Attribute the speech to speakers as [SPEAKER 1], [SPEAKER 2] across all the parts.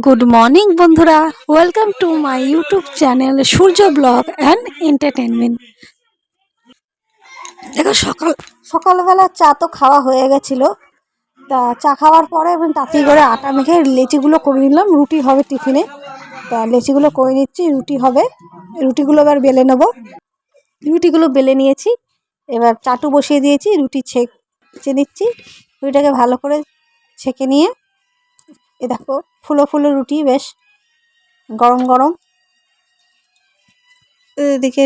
[SPEAKER 1] Good morning বন্ধুরা, welcome to my YouTube channel Surya blog and entertainment. দেখো সকালবেলা চা তো খাওয়া হয়ে গেছিলো। তা চা খাওয়ার পরে এবং তাড়াতাড়ি করে আটা মেখে লেচিগুলো করে নিলাম, রুটি হবে টিফিনে। তা লেচিগুলো করে নিচ্ছি, রুটি হবে। রুটিগুলো এবার বেলে নেবো। রুটিগুলো বেলে নিয়েছি, এবার চাটু বসিয়ে দিয়েছি, রুটি ছেঁকে নিচ্ছি। রুটিটাকে ভালো করে ছেঁকে নিয়ে এ দেখো ফুলো ফুলো রুটি, বেশ গরম গরম। এদিকে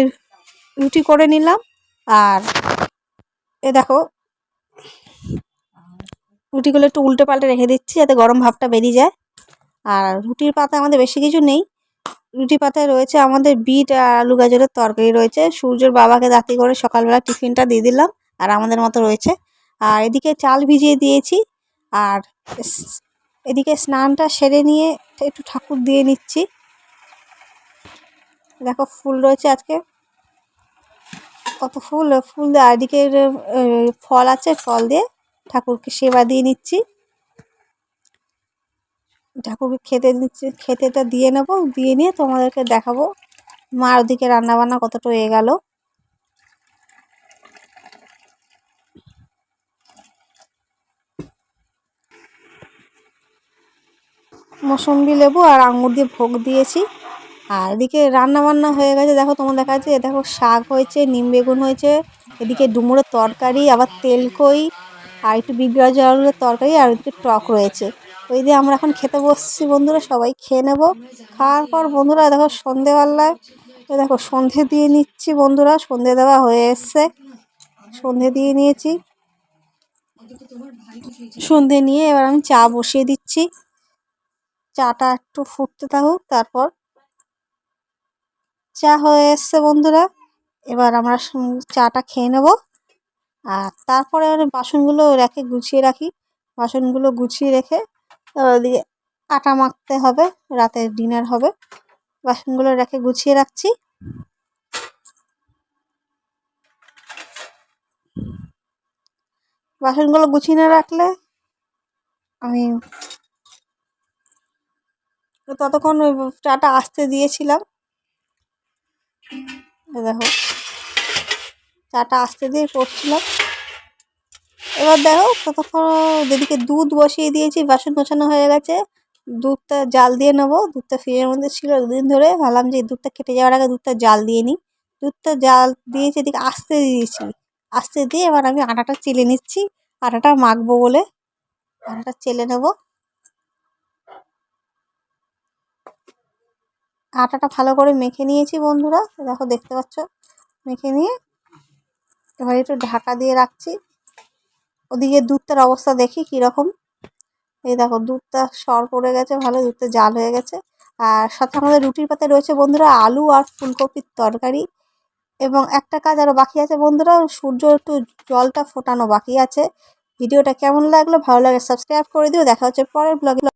[SPEAKER 1] রুটি করে নিলাম, আর এ দেখো রুটিগুলো একটু উল্টে পাল্টে রেখে দিচ্ছি যাতে গরম ভাবটা বেরিয়ে যায়। আর রুটির পাতে আমাদের বেশি কিছু নেই, রুটি পাতায় রয়েছে আমাদের বিট আর আলু গাজরের তরকারি রয়েছে। সূর্যের বাবাকে রাতে করে সকালবেলা টিফিনটা দিয়ে দিলাম, আর আমাদের মতো রয়েছে। আর এদিকে চাল ভিজিয়ে দিয়েছি, আর এদিকে স্নানটা সেরে নিয়ে একটু ঠাকুর দিয়ে নিচ্ছি। দেখো ফুল রয়েছে আজকে, কত ফুল ফুল আর এদিকে ফল আছে, ফল দিয়ে ঠাকুরকে সেবা দিয়ে নিচ্ছি। ঠাকুরকে খেতে দিচ্ছি, খেতেটা দিয়ে নেবো, দিয়ে নিয়ে তোমাদেরকে দেখাবো মার ওদিকে রান্নাবান্না কতটা হয়ে গেল। মৌসম্বি লেবু আর আঙুর দিয়ে ভোগ দিয়েছি। আর এদিকে রান্না বান্না হয়ে গেছে, দেখো তোমার দেখা যাচ্ছে। দেখো শাক হয়েছে, নিম বেগুন হয়েছে, এদিকে ডুমুরের তরকারি, আবার তেলকই, আর একটু বিগড়া জলের তরকারি, আর একটু টক রয়েছে। ওই দিয়ে আমরা এখন খেতে বসছি বন্ধুরা, সবাই খেয়ে নেব। খাওয়ার পর বন্ধুরা দেখো সন্ধেবেলায় দেখো সন্ধে দিয়ে নিচ্ছি বন্ধুরা, সন্ধে দেওয়া হয়ে এসছে, সন্ধে দিয়ে নিয়েছি। সন্ধে নিয়ে এবার আমি চা বসিয়ে দিচ্ছি, চাটা একটু ফুটতে থাকুক। তারপর চা হয়ে এসছে বন্ধুরা, এবার আমরা চাটা খেয়ে নেব। আর তারপরে বাসনগুলো রেখে গুছিয়ে রাখি, বাসনগুলো গুছিয়ে রেখে ওদিকে আটা মাখতে হবে, রাতে ডিনার হবে। বাসনগুলো রেখে গুছিয়ে রাখছি। বাসনগুলো গুছিয়ে না রাখলে আমি ততক্ষণ ওই চাটা আসতে দিয়েছিলাম। দেখো চাটা আসতে দিয়ে করছিলাম। এবার দেখো ততক্ষণ যেদিকে দুধ বসিয়ে দিয়েছি, বাসন গোছানো হয়ে গেছে। দুধটা জাল দিয়ে নেবো, দুধটা ফ্রিজের মধ্যে ছিল দুদিন ধরে, ভাবলাম যে দুধটা কেটে যাওয়ার আগে দুধটা জাল দিয়ে নিই। দুধটা জাল দিয়েছি, এদিকে আসতে দিয়েছি, আসতে দিয়ে এবার আমি আটাটা চেলে নিচ্ছি। আটাটা মাখবো বলে আটাটা চেলে নেব। আটাটা ভালো করে মেখে নিয়েছি বন্ধুরা, দেখো দেখতে পাচ্ছ মেখে নিয়ে এবার একটু ঢাকা দিয়ে রাখছি। ওদিকে দুধটার অবস্থা দেখি কীরকম। এই দেখো দুধটা সর পড়ে গেছে, ভালো দুধটা জাল হয়ে গেছে। আর সাথে আমাদের রুটির পাতে রয়েছে বন্ধুরা আলু আর ফুলকপির তরকারি। এবং একটা কাজ আরও বাকি আছে বন্ধুরা, সূর্য একটু জলটা ফোটানো বাকি আছে। ভিডিওটা কেমন লাগলো, ভালো লাগে সাবস্ক্রাইব করে দিও। দেখা হচ্ছে পরের ব্লগে।